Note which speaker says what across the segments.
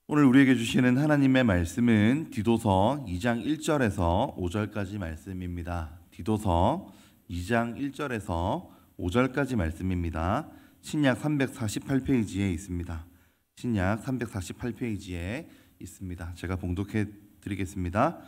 Speaker 1: 오늘 우리에게 주시는 하나님의 말씀은 디도서 2장 1절에서 5절까지 말씀입니다. 디도서 2장 1절에서 5절까지 말씀입니다. 신약 348페이지에 있습니다. 신약 348페이지에 있습니다. 제가 봉독해 드리겠습니다.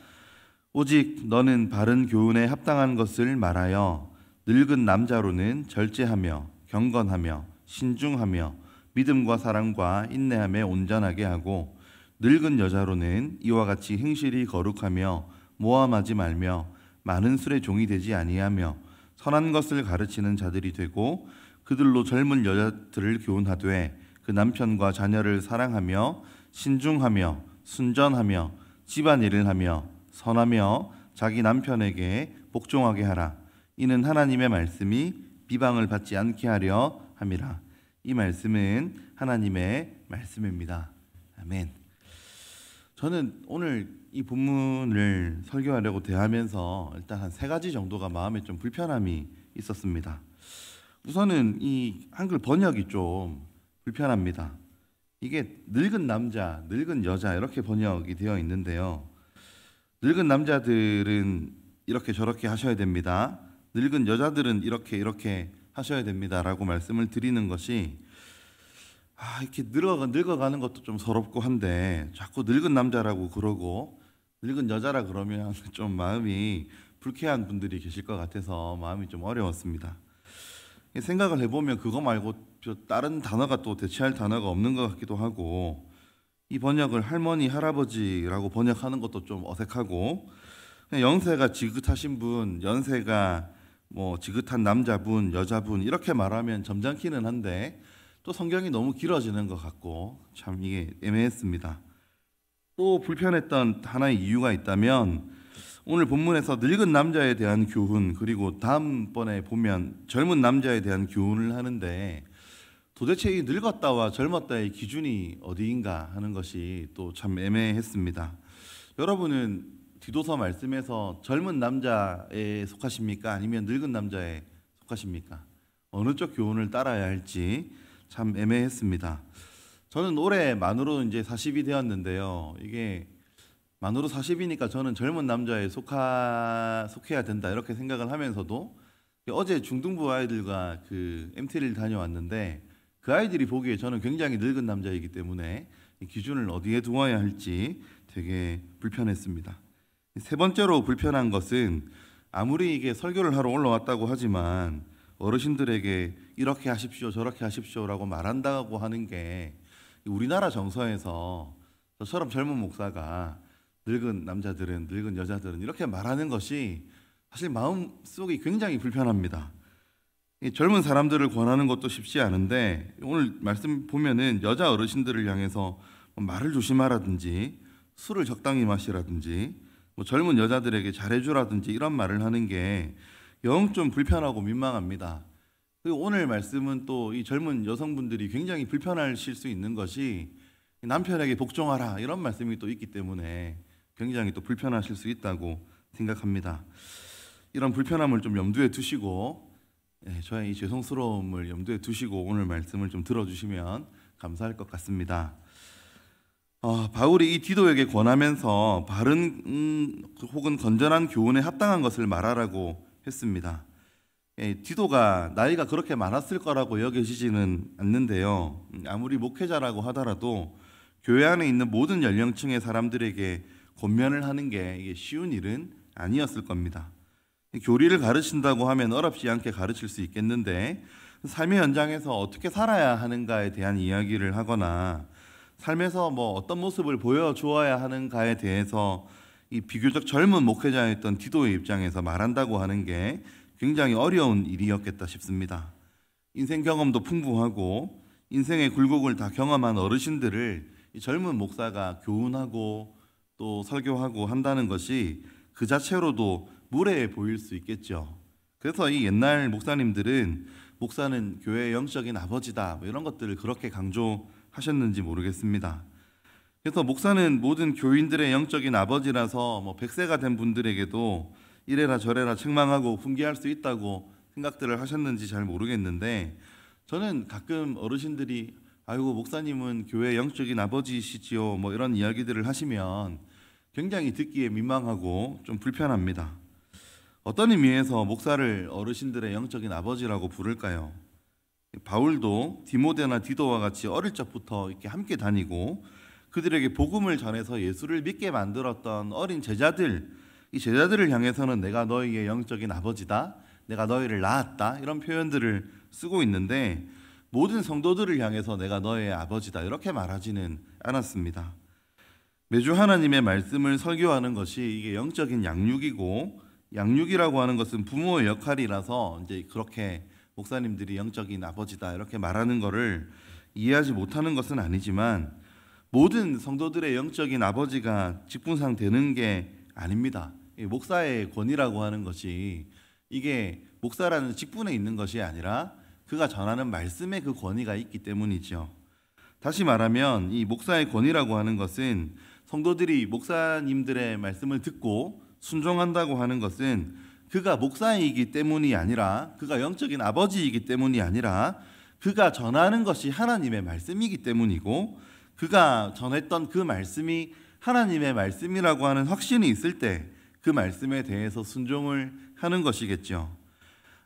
Speaker 1: 오직 너는 바른 교훈에 합당한 것을 말하여 늙은 남자로는 절제하며 경건하며 신중하며 믿음과 사랑과 인내함에 온전하게 하고 늙은 여자로는 이와 같이 행실이 거룩하며 모함하지 말며 많은 술의 종이 되지 아니하며 선한 것을 가르치는 자들이 되고 그들로 젊은 여자들을 교훈하되 그 남편과 자녀를 사랑하며 신중하며 순전하며 집안일을 하며 선하며 자기 남편에게 복종하게 하라. 이는 하나님의 말씀이 비방을 받지 않게 하려 함이라. 이 말씀은 하나님의 말씀입니다. 아멘. 저는 오늘 이 본문을 설교하려고 대하면서 일단 한 세 가지 정도가 마음에 좀 불편함이 있었습니다. 우선은 이 한글 번역이 좀 불편합니다. 이게 늙은 남자, 늙은 여자 이렇게 번역이 되어 있는데요. 늙은 남자들은 이렇게 저렇게 하셔야 됩니다. 늙은 여자들은 이렇게 하셔야 됩니다라고 말씀을 드리는 것이 이렇게 늙어가는 것도 좀 서럽고 한데 자꾸 늙은 남자라고 그러고 늙은 여자라 그러면 좀 마음이 불쾌한 분들이 계실 것 같아서 마음이 좀 어려웠습니다. 생각을 해보면 그거 말고 다른 단어가 또 대체할 단어가 없는 것 같기도 하고 이 번역을 할머니, 할아버지라고 번역하는 것도 좀 어색하고 연세가 지긋하신 분, 연세가 지긋한 남자분, 여자분 이렇게 말하면 점잖기는 한데 또 성경이 너무 길어지는 것 같고 참 이게 애매했습니다. 또 불편했던 하나의 이유가 있다면 오늘 본문에서 늙은 남자에 대한 교훈 그리고 다음번에 보면 젊은 남자에 대한 교훈을 하는데 도대체 이 늙었다와 젊었다의 기준이 어디인가 하는 것이 또 참 애매했습니다. 여러분은 디도서 말씀에서 젊은 남자에 속하십니까? 아니면 늙은 남자에 속하십니까? 어느 쪽 교훈을 따라야 할지 참 애매했습니다. 저는 올해 만으로 이제 40이 되었는데요. 이게 만으로 40이니까 저는 젊은 남자에 속해야 된다 이렇게 생각을 하면서도 어제 중등부 아이들과 그 MT를 다녀왔는데 그 아이들이 보기에 저는 굉장히 늙은 남자이기 때문에 기준을 어디에 두어야 할지 되게 불편했습니다. 세 번째로 불편한 것은 아무리 이게 설교를 하러 올라왔다고 하지만 어르신들에게 이렇게 하십시오 저렇게 하십시오라고 말한다고 하는 게 우리나라 정서에서 저처럼 젊은 목사가 늙은 남자들은 늙은 여자들은 이렇게 말하는 것이 사실 마음속이 굉장히 불편합니다. 젊은 사람들을 권하는 것도 쉽지 않은데 오늘 말씀 보면은 여자 어르신들을 향해서 말을 조심하라든지 술을 적당히 마시라든지 젊은 여자들에게 잘해주라든지 이런 말을 하는 게 영 좀 불편하고 민망합니다. 그리고 오늘 말씀은 또 이 젊은 여성분들이 굉장히 불편하실 수 있는 것이 남편에게 복종하라 이런 말씀이 또 있기 때문에 굉장히 또 불편하실 수 있다고 생각합니다. 이런 불편함을 좀 염두에 두시고 저의 이 죄송스러움을 염두에 두시고 오늘 말씀을 좀 들어주시면 감사할 것 같습니다. 바울이 이 디도에게 권하면서 바른 혹은 건전한 교훈에 합당한 것을 말하라고 했습니다. 디도가 나이가 그렇게 많았을 거라고 여겨지지는 않는데요. 아무리 목회자라고 하더라도 교회 안에 있는 모든 연령층의 사람들에게 권면을 하는 게 이게 쉬운 일은 아니었을 겁니다. 교리를 가르친다고 하면 어렵지 않게 가르칠 수 있겠는데 삶의 현장에서 어떻게 살아야 하는가에 대한 이야기를 하거나 삶에서 어떤 모습을 보여주어야 하는가에 대해서 이 비교적 젊은 목회자였던 디도의 입장에서 말한다고 하는 게 굉장히 어려운 일이었겠다 싶습니다. 인생 경험도 풍부하고 인생의 굴곡을 다 경험한 어르신들을 이 젊은 목사가 교훈하고 또 설교하고 한다는 것이 그 자체로도 무례해 보일 수 있겠죠. 그래서 이 옛날 목사님들은 목사는 교회의 영적인 아버지다 이런 것들을 그렇게 강조하셨는지 모르겠습니다. 그래서 목사는 모든 교인들의 영적인 아버지라서 100세가 된 분들에게도 이래라 저래라 책망하고 훈계할 수 있다고 생각들을 하셨는지 잘 모르겠는데 저는 가끔 어르신들이 아이고 목사님은 교회 영적인 아버지시지요 뭐 이런 이야기들을 하시면 굉장히 듣기에 민망하고 좀 불편합니다. 어떤 의미에서 목사를 어르신들의 영적인 아버지라고 부를까요? 바울도 디모데나 디도와 같이 어릴 적부터 이렇게 함께 다니고 그들에게 복음을 전해서 예수를 믿게 만들었던 어린 제자들, 이 제자들을 향해서는 내가 너희의 영적인 아버지다, 내가 너희를 낳았다 이런 표현들을 쓰고 있는데 모든 성도들을 향해서 내가 너희의 아버지다 이렇게 말하지는 않았습니다. 매주 하나님의 말씀을 설교하는 것이 이게 영적인 양육이고, 양육이라고 하는 것은 부모의 역할이라서 이제 그렇게 목사님들이 영적인 아버지다 이렇게 말하는 것을 이해하지 못하는 것은 아니지만 모든 성도들의 영적인 아버지가 직분상 되는 게 아닙니다. 목사의 권위라고 하는 것이 이게 목사라는 직분에 있는 것이 아니라 그가 전하는 말씀에 그 권위가 있기 때문이죠. 다시 말하면 이 목사의 권위라고 하는 것은 성도들이 목사님들의 말씀을 듣고 순종한다고 하는 것은 그가 목사이기 때문이 아니라 그가 영적인 아버지이기 때문이 아니라 그가 전하는 것이 하나님의 말씀이기 때문이고 그가 전했던 그 말씀이 하나님의 말씀이라고 하는 확신이 있을 때 그 말씀에 대해서 순종을 하는 것이겠죠.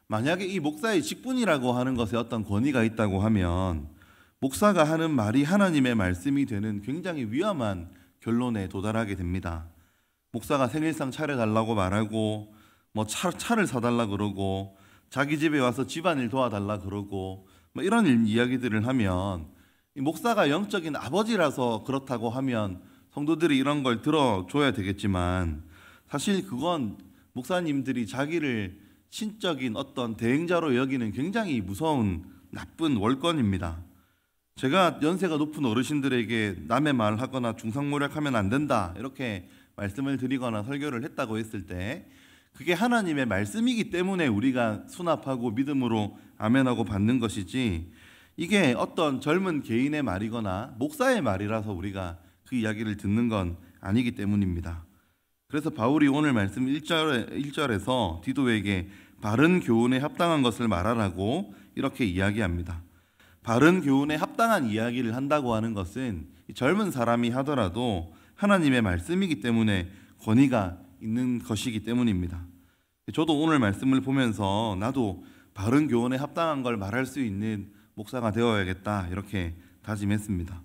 Speaker 1: 만약에 이 목사의 직분이라고 하는 것에 어떤 권위가 있다고 하면 목사가 하는 말이 하나님의 말씀이 되는 굉장히 위험한 결론에 도달하게 됩니다. 목사가 생일상 차려달라고 말하고 뭐 차를 사달라 그러고 자기 집에 와서 집안일 도와달라 그러고 뭐 이런 이야기들을 하면 이 목사가 영적인 아버지라서 그렇다고 하면 성도들이 이런 걸 들어줘야 되겠지만 사실 그건 목사님들이 자기를 신적인 어떤 대행자로 여기는 굉장히 무서운 나쁜 월권입니다. 제가 연세가 높은 어르신들에게 남의 말을 하거나 중상모략하면 안 된다 이렇게 말씀을 드리거나 설교를 했다고 했을 때 그게 하나님의 말씀이기 때문에 우리가 수납하고 믿음으로 아멘하고 받는 것이지 이게 어떤 젊은 개인의 말이거나 목사의 말이라서 우리가 그 이야기를 듣는 건 아니기 때문입니다. 그래서 바울이 오늘 말씀 1절에서 디도에게 바른 교훈에 합당한 것을 말하라고 이렇게 이야기합니다. 바른 교훈에 합당한 이야기를 한다고 하는 것은 젊은 사람이 하더라도 하나님의 말씀이기 때문에 권위가 있는 것이기 때문입니다. 저도 오늘 말씀을 보면서 나도 바른 교훈에 합당한 걸 말할 수 있는 목사가 되어야겠다 이렇게 다짐했습니다.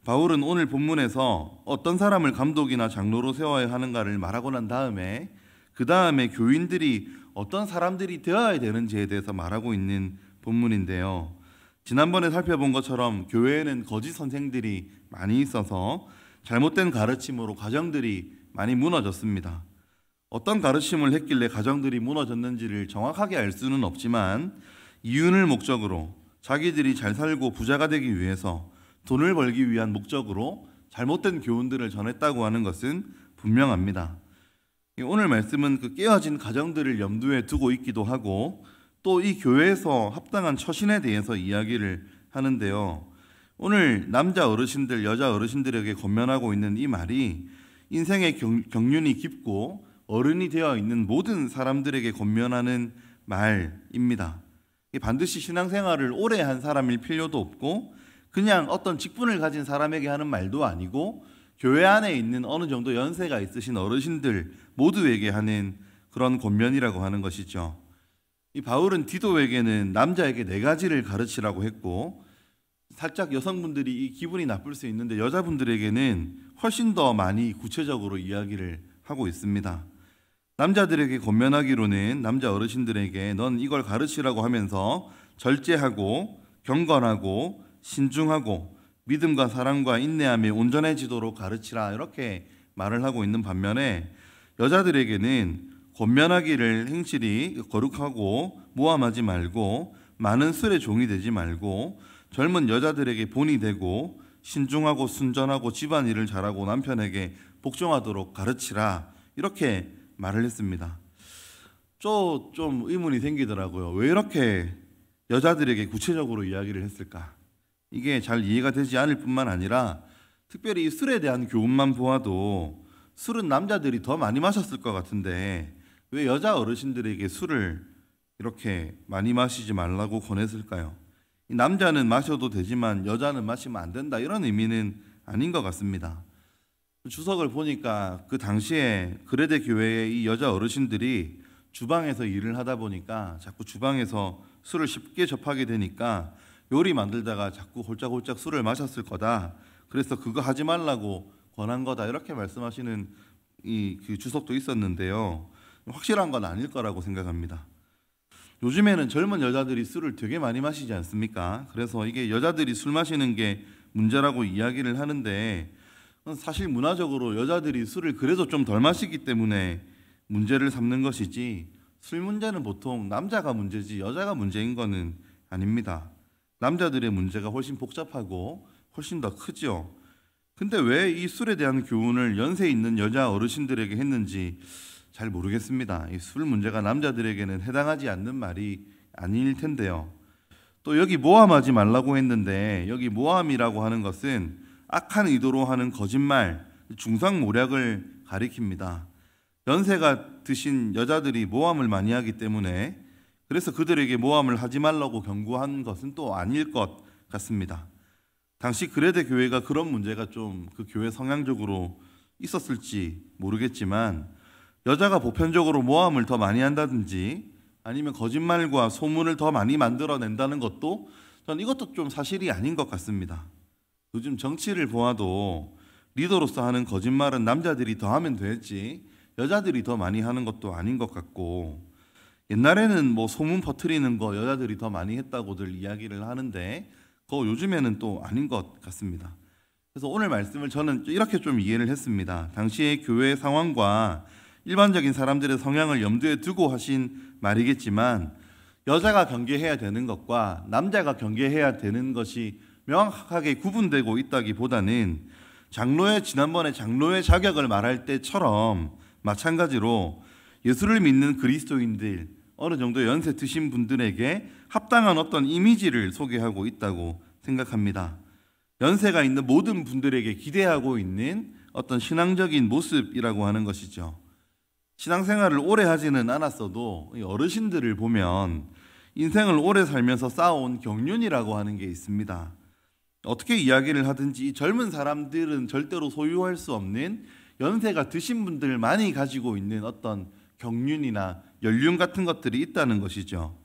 Speaker 1: 바울은 오늘 본문에서 어떤 사람을 감독이나 장로로 세워야 하는가를 말하고 난 다음에 그 다음에 교인들이 어떤 사람들이 되어야 되는지에 대해서 말하고 있는 본문인데요. 지난번에 살펴본 것처럼 교회에는 거짓 선생들이 많이 있어서 잘못된 가르침으로 가정들이 많이 무너졌습니다. 어떤 가르침을 했길래 가정들이 무너졌는지를 정확하게 알 수는 없지만 이윤을 목적으로 자기들이 잘 살고 부자가 되기 위해서 돈을 벌기 위한 목적으로 잘못된 교훈들을 전했다고 하는 것은 분명합니다. 오늘 말씀은 그 깨어진 가정들을 염두에 두고 있기도 하고 또 이 교회에서 합당한 처신에 대해서 이야기를 하는데요. 오늘 남자 어르신들, 여자 어르신들에게 권면하고 있는 이 말이 인생의 경륜이 깊고 어른이 되어 있는 모든 사람들에게 권면하는 말입니다. 반드시 신앙생활을 오래 한 사람일 필요도 없고 그냥 어떤 직분을 가진 사람에게 하는 말도 아니고 교회 안에 있는 어느 정도 연세가 있으신 어르신들 모두에게 하는 그런 권면이라고 하는 것이죠. 이 바울은 디도에게는 남자에게 4가지를 가르치라고 했고 살짝 여성분들이 이 기분이 나쁠 수 있는데 여자분들에게는 훨씬 더 많이 구체적으로 이야기를 하고 있습니다. 남자들에게 권면하기로는 남자 어르신들에게 넌 이걸 가르치라고 하면서 절제하고 경건하고 신중하고 믿음과 사랑과 인내함에 온전해지도록 가르치라 이렇게 말을 하고 있는 반면에 여자들에게는 권면하기를 행실이 거룩하고 모함하지 말고 많은 술의 종이 되지 말고 젊은 여자들에게 본이 되고 신중하고 순전하고 집안일을 잘하고 남편에게 복종하도록 가르치라 이렇게 말을 했습니다. 좀 의문이 생기더라고요. 왜 이렇게 여자들에게 구체적으로 이야기를 했을까? 이게 잘 이해가 되지 않을 뿐만 아니라 특별히 이 술에 대한 교훈만 보아도 술은 남자들이 더 많이 마셨을 것 같은데 왜 여자 어르신들에게 술을 이렇게 많이 마시지 말라고 권했을까요? 이 남자는 마셔도 되지만 여자는 마시면 안 된다 이런 의미는 아닌 것 같습니다. 주석을 보니까 그 당시에 그레데 교회의 이 여자 어르신들이 주방에서 일을 하다 보니까 자꾸 주방에서 술을 쉽게 접하게 되니까 요리 만들다가 자꾸 홀짝홀짝 술을 마셨을 거다. 그래서 그거 하지 말라고 권한 거다. 이렇게 말씀하시는 그 주석도 있었는데요. 확실한 건 아닐 거라고 생각합니다. 요즘에는 젊은 여자들이 술을 되게 많이 마시지 않습니까? 그래서 이게 여자들이 술 마시는 게 문제라고 이야기를 하는데 사실 문화적으로 여자들이 술을 그래도 좀 덜 마시기 때문에 문제를 삼는 것이지 술 문제는 보통 남자가 문제지 여자가 문제인 거는 아닙니다. 남자들의 문제가 훨씬 복잡하고 훨씬 더 크죠. 근데 왜 이 술에 대한 교훈을 연세 있는 여자 어르신들에게 했는지 잘 모르겠습니다. 이 술 문제가 남자들에게는 해당하지 않는 말이 아닐 텐데요. 또 여기 모함하지 말라고 했는데 여기 모함이라고 하는 것은 악한 의도로 하는 거짓말, 중상모략을 가리킵니다. 연세가 드신 여자들이 모함을 많이 하기 때문에 그래서 그들에게 모함을 하지 말라고 경고한 것은 또 아닐 것 같습니다. 당시 그레데 교회가 그런 문제가 좀 그 교회 성향적으로 있었을지 모르겠지만 여자가 보편적으로 모함을 더 많이 한다든지 아니면 거짓말과 소문을 더 많이 만들어낸다는 것도 전 이것도 좀 사실이 아닌 것 같습니다. 요즘 정치를 보아도 리더로서 하는 거짓말은 남자들이 더 하면 되지 여자들이 더 많이 하는 것도 아닌 것 같고 옛날에는 뭐 소문 퍼뜨리는 거 여자들이 더 많이 했다고들 이야기를 하는데 그거 요즘에는 또 아닌 것 같습니다. 그래서 오늘 말씀을 저는 이렇게 좀 이해를 했습니다. 당시의 교회 상황과 일반적인 사람들의 성향을 염두에 두고 하신 말이겠지만 여자가 경계해야 되는 것과 남자가 경계해야 되는 것이 명확하게 구분되고 있다기보다는 지난번에 장로의 자격을 말할 때처럼 마찬가지로 예수를 믿는 그리스도인들 어느 정도 연세 드신 분들에게 합당한 어떤 이미지를 소개하고 있다고 생각합니다. 연세가 있는 모든 분들에게 기대하고 있는 어떤 신앙적인 모습이라고 하는 것이죠. 신앙생활을 오래 하지는 않았어도 어르신들을 보면 인생을 오래 살면서 쌓아온 경륜이라고 하는 게 있습니다. 어떻게 이야기를 하든지 이 젊은 사람들은 절대로 소유할 수 없는 연세가 드신 분들만이 가지고 있는 어떤 경륜이나 연륜 같은 것들이 있다는 것이죠.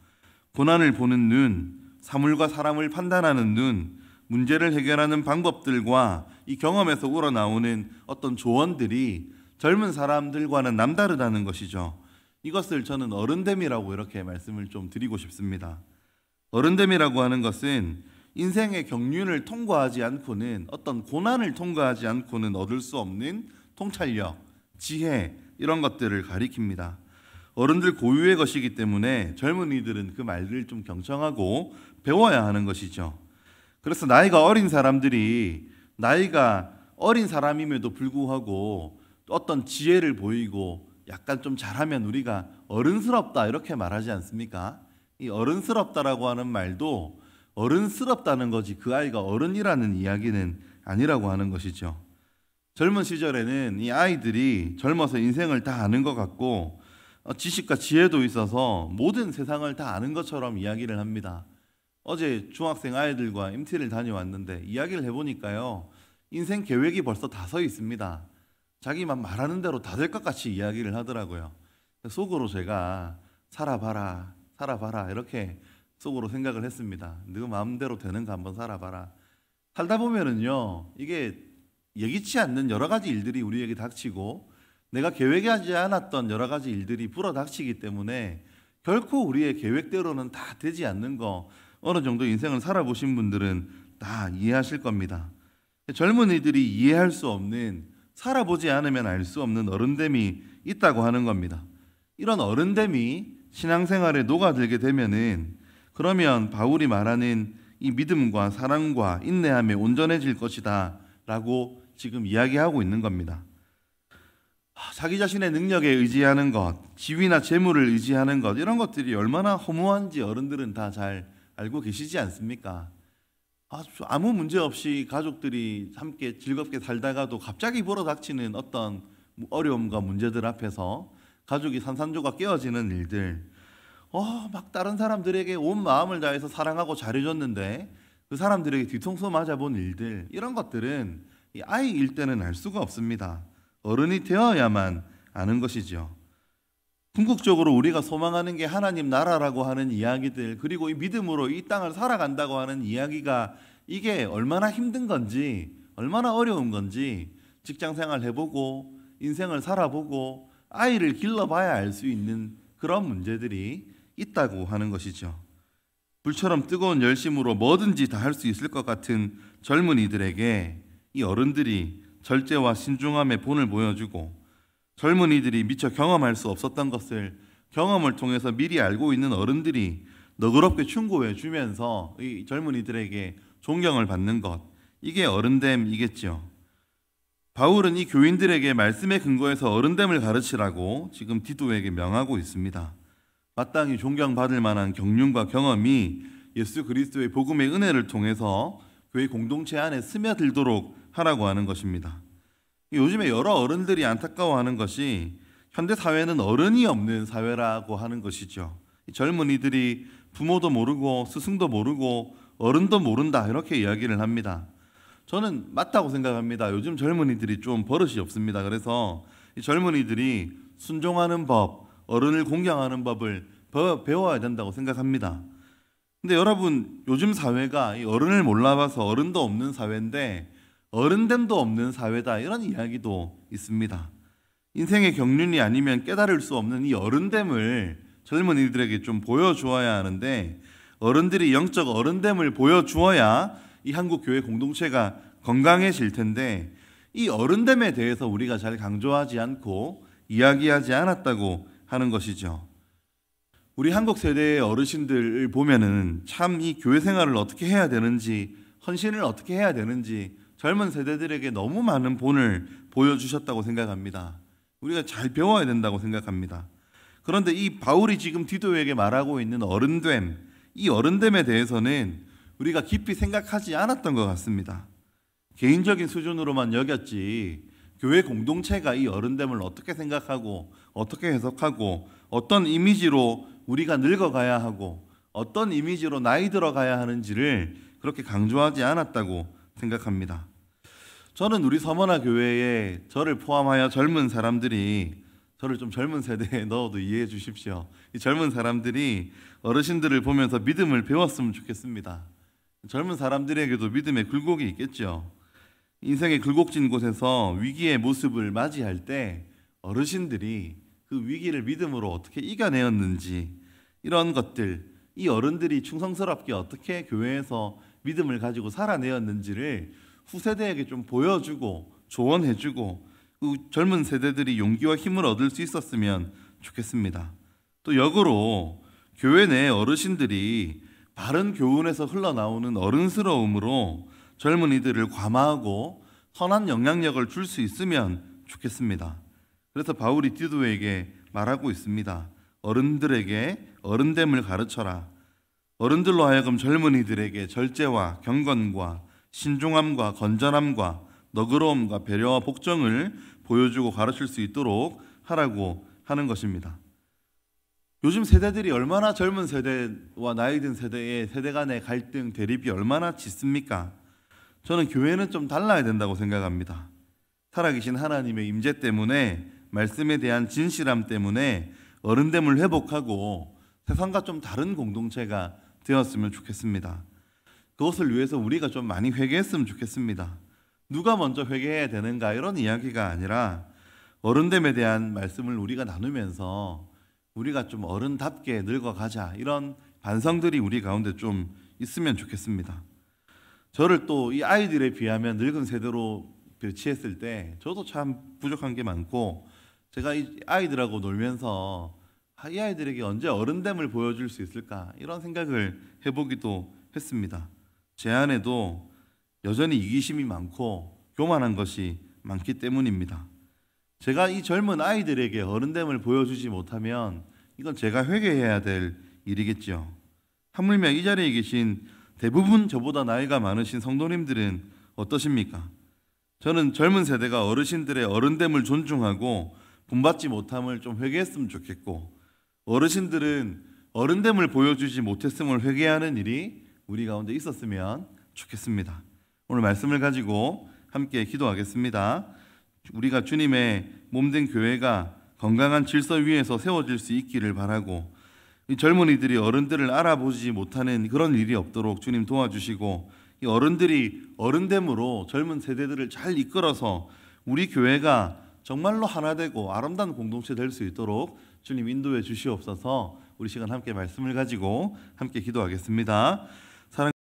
Speaker 1: 고난을 보는 눈, 사물과 사람을 판단하는 눈, 문제를 해결하는 방법들과 이 경험에서 우러나오는 어떤 조언들이 젊은 사람들과는 남다르다는 것이죠. 이것을 저는 어른됨이라고 이렇게 말씀을 좀 드리고 싶습니다. 어른됨이라고 하는 것은 인생의 경륜을 통과하지 않고는 어떤 고난을 통과하지 않고는 얻을 수 없는 통찰력, 지혜 이런 것들을 가리킵니다. 어른들 고유의 것이기 때문에 젊은이들은 그 말들을 좀 경청하고 배워야 하는 것이죠. 그래서 나이가 어린 사람들이 나이가 어린 사람임에도 불구하고 어떤 지혜를 보이고 약간 좀 잘하면 우리가 어른스럽다 이렇게 말하지 않습니까? 이 어른스럽다라고 하는 말도 어른스럽다는 거지 그 아이가 어른이라는 이야기는 아니라고 하는 것이죠. 젊은 시절에는 이 아이들이 젊어서 인생을 다 아는 것 같고 지식과 지혜도 있어서 모든 세상을 다 아는 것처럼 이야기를 합니다. 어제 중학생 아이들과 MT를 다녀왔는데 이야기를 해보니까요. 인생 계획이 벌써 다 서 있습니다. 자기만 말하는 대로 다 될 것 같이 이야기를 하더라고요. 속으로 제가 살아봐라 이렇게 속으로 생각을 했습니다. 너 마음대로 되는가 한번 살아봐라. 살다 보면은요. 이게 예기치 않는 여러 가지 일들이 우리에게 닥치고 내가 계획하지 않았던 여러 가지 일들이 불어닥치기 때문에 결코 우리의 계획대로는 다 되지 않는 거 어느 정도 인생을 살아보신 분들은 다 이해하실 겁니다. 젊은이들이 이해할 수 없는 살아보지 않으면 알 수 없는 어른됨이 있다고 하는 겁니다. 이런 어른됨이 신앙생활에 녹아들게 되면은 그러면 바울이 말하는 이 믿음과 사랑과 인내함에 온전해질 것이다 라고 지금 이야기하고 있는 겁니다. 자기 자신의 능력에 의지하는 것, 지위나 재물을 의지하는 것 이런 것들이 얼마나 허무한지 어른들은 다 잘 알고 계시지 않습니까? 아무 문제 없이 가족들이 함께 즐겁게 살다가도 갑자기 불어닥치는 어떤 어려움과 문제들 앞에서 가족이 산산조각 깨어지는 일들 막 다른 사람들에게 온 마음을 다해서 사랑하고 잘해줬는데 그 사람들에게 뒤통수 맞아본 일들, 이런 것들은 이 아이일 때는 알 수가 없습니다. 어른이 되어야만 아는 것이죠. 궁극적으로 우리가 소망하는 게 하나님 나라라고 하는 이야기들, 그리고 이 믿음으로 이 땅을 살아간다고 하는 이야기가 이게 얼마나 힘든 건지, 얼마나 어려운 건지 직장생활 해보고 인생을 살아보고 아이를 길러봐야 알 수 있는 그런 문제들이 있다고 하는 것이죠. 불처럼 뜨거운 열심으로 뭐든지 다 할 수 있을 것 같은 젊은이들에게 이 어른들이 절제와 신중함의 본을 보여주고, 젊은이들이 미처 경험할 수 없었던 것을 경험을 통해서 미리 알고 있는 어른들이 너그럽게 충고해 주면서 이 젊은이들에게 존경을 받는 것, 이게 어른됨이겠죠. 바울은 이 교인들에게 말씀에 근거해서 어른됨을 가르치라고 지금 디도에게 명하고 있습니다. 마땅히 존경받을 만한 경륜과 경험이 예수 그리스도의 복음의 은혜를 통해서 교회 공동체 안에 스며들도록 하라고 하는 것입니다. 요즘에 여러 어른들이 안타까워하는 것이 현대 사회는 어른이 없는 사회라고 하는 것이죠. 젊은이들이 부모도 모르고 스승도 모르고 어른도 모른다, 이렇게 이야기를 합니다. 저는 맞다고 생각합니다. 요즘 젊은이들이 좀 버릇이 없습니다. 그래서 이 젊은이들이 순종하는 법, 어른을 공경하는 법을 배워야 된다고 생각합니다. 근데 여러분, 요즘 사회가 이 어른을 몰라봐서 어른도 없는 사회인데 어른됨도 없는 사회다, 이런 이야기도 있습니다. 인생의 경륜이 아니면 깨달을 수 없는 이 어른됨을 젊은이들에게 좀 보여주어야 하는데, 어른들이 영적 어른됨을 보여주어야 이 한국 교회 공동체가 건강해질 텐데, 이 어른됨에 대해서 우리가 잘 강조하지 않고 이야기하지 않았다고 하는 것이죠. 우리 한국 세대의 어르신들을 보면은 참 이 교회 생활을 어떻게 해야 되는지, 헌신을 어떻게 해야 되는지 젊은 세대들에게 너무 많은 본을 보여주셨다고 생각합니다. 우리가 잘 배워야 된다고 생각합니다. 그런데 이 바울이 지금 디도에게 말하고 있는 어른됨, 이 어른됨에 대해서는 우리가 깊이 생각하지 않았던 것 같습니다. 개인적인 수준으로만 여겼지, 교회 공동체가 이 어른됨을 어떻게 생각하고 어떻게 해석하고 어떤 이미지로 우리가 늙어가야 하고 어떤 이미지로 나이 들어가야 하는지를 그렇게 강조하지 않았다고 생각합니다. 저는 우리 서머나 교회에 저를 포함하여 젊은 사람들이, 저를 좀 젊은 세대에 넣어도 이해해 주십시오. 이 젊은 사람들이 어르신들을 보면서 믿음을 배웠으면 좋겠습니다. 젊은 사람들에게도 믿음의 굴곡이 있겠죠. 인생의 굴곡진 곳에서 위기의 모습을 맞이할 때 어르신들이 그 위기를 믿음으로 어떻게 이겨내었는지, 이런 것들, 이 어른들이 충성스럽게 어떻게 교회에서 믿음을 가지고 살아내었는지를 후세대에게 좀 보여주고 조언해주고 그 젊은 세대들이 용기와 힘을 얻을 수 있었으면 좋겠습니다. 또 역으로 교회 내 어르신들이 바른 교훈에서 흘러나오는 어른스러움으로 젊은이들을 감화하고 선한 영향력을 줄 수 있으면 좋겠습니다. 그래서 바울이 디도에게 말하고 있습니다. 어른들에게 어른됨을 가르쳐라. 어른들로 하여금 젊은이들에게 절제와 경건과 신중함과 건전함과 너그러움과 배려와 복종을 보여주고 가르칠 수 있도록 하라고 하는 것입니다. 요즘 세대들이 얼마나 젊은 세대와 나이 든 세대의 세대 간의 갈등, 대립이 얼마나 짙습니까? 저는 교회는 좀 달라야 된다고 생각합니다. 살아계신 하나님의 임재 때문에, 말씀에 대한 진실함 때문에 어른됨을 회복하고 세상과 좀 다른 공동체가 되었으면 좋겠습니다. 그것을 위해서 우리가 좀 많이 회개했으면 좋겠습니다. 누가 먼저 회개해야 되는가, 이런 이야기가 아니라 어른됨에 대한 말씀을 우리가 나누면서 우리가 좀 어른답게 늙어가자, 이런 반성들이 우리 가운데 좀 있으면 좋겠습니다. 저를 또 이 아이들에 비하면 늙은 세대로 배치했을 때 저도 참 부족한 게 많고, 제가 이 아이들하고 놀면서 이 아이들에게 언제 어른됨을 보여줄 수 있을까, 이런 생각을 해보기도 했습니다. 제 안에도 여전히 이기심이 많고 교만한 것이 많기 때문입니다. 제가 이 젊은 아이들에게 어른됨을 보여주지 못하면 이건 제가 회개해야 될 일이겠죠. 하물며 이 자리에 계신 대부분 저보다 나이가 많으신 성도님들은 어떠십니까? 저는 젊은 세대가 어르신들의 어른됨을 존중하고 본받지 못함을 좀 회개했으면 좋겠고, 어르신들은 어른됨을 보여주지 못했음을 회개하는 일이 우리 가운데 있었으면 좋겠습니다. 오늘 말씀을 가지고 함께 기도하겠습니다. 우리가 주님의 몸된 교회가 건강한 질서 위에서 세워질 수 있기를 바라고, 이 젊은이들이 어른들을 알아보지 못하는 그런 일이 없도록 주님 도와주시고, 이 어른들이 어른됨으로 젊은 세대들을 잘 이끌어서 우리 교회가 정말로 하나 되고 아름다운 공동체 될 수 있도록 주님 인도해 주시옵소서. 우리 시간 함께 말씀을 가지고 함께 기도하겠습니다.